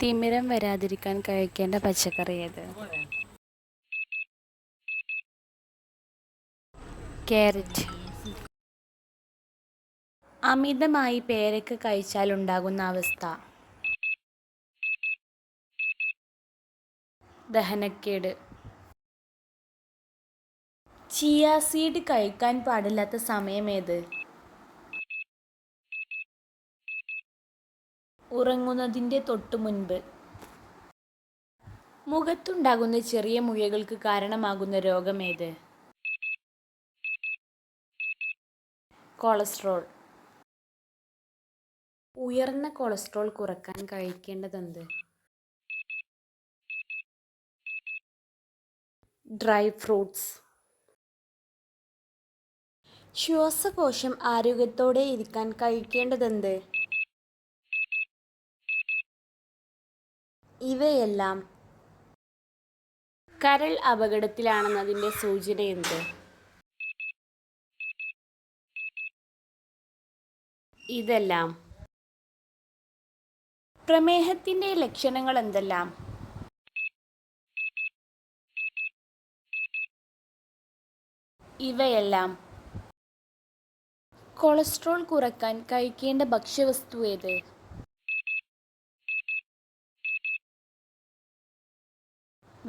തിമിരം വരാതിരിക്കാൻ കഴിക്കേണ്ട പച്ചക്കറി ഏത്? ക്യാരറ്റ്. അമിതമായി പേരയ്ക്ക കഴിച്ചാലുണ്ടാകുന്ന അവസ്ഥ? ദഹനക്കേട്. ചിയ സീഡ് കഴിക്കാൻ പാടില്ലാത്ത സമയമേത്? ഉറങ്ങുന്നതിൻ്റെ തൊട്ടുമുൻപ്. മുഖത്തുണ്ടാകുന്ന ചെറിയ മുഴകൾക്ക് കാരണമാകുന്ന രോഗമേത്? കൊളസ്ട്രോൾ. ഉയർന്ന കൊളസ്ട്രോൾ കുറയ്ക്കാൻ കഴിക്കേണ്ടതെന്ത്? Dry fruits. ശ്വാസകോശം ആരോഗ്യത്തോടെ ഇരിക്കാൻ കഴിക്കേണ്ടതെന്ത്? ഇവയെല്ലാം. കരൾ അപകടത്തിലാണെന്നതിൻ്റെ സൂചന എന്ത്? ഇതെല്ലാം. പ്രമേഹത്തിൻ്റെ ലക്ഷണങ്ങൾ എന്തെല്ലാം? ഇവയെല്ലാം. കൊളസ്ട്രോൾ കുറയ്ക്കാൻ കഴിക്കേണ്ട ഭക്ഷ്യവസ്തു ഏത്?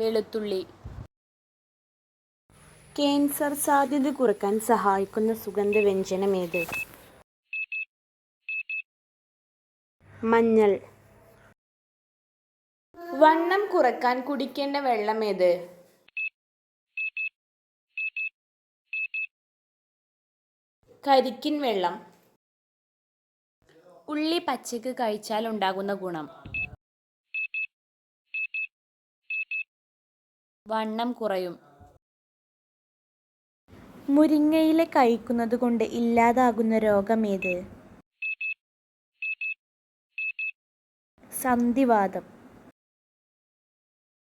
വെളുത്തുള്ളി. ക്യാൻസർ സാധ്യത കുറയ്ക്കാൻ സഹായിക്കുന്ന സുഗന്ധവ്യഞ്ജനം ഏത്? മഞ്ഞൾ. വണ്ണം കുറയ്ക്കാൻ കുടിക്കേണ്ട വെള്ളം ഏത്? കരിക്കിൻ വെള്ളം. ഉള്ളി പച്ചക്ക് കഴിച്ചാൽ ഉണ്ടാകുന്ന ഗുണം? വണ്ണം കുറയും. മുരിങ്ങയില കഴിക്കുന്നത് കൊണ്ട് ഇല്ലാതാകുന്ന രോഗമേത്? സന്ധിവാതം.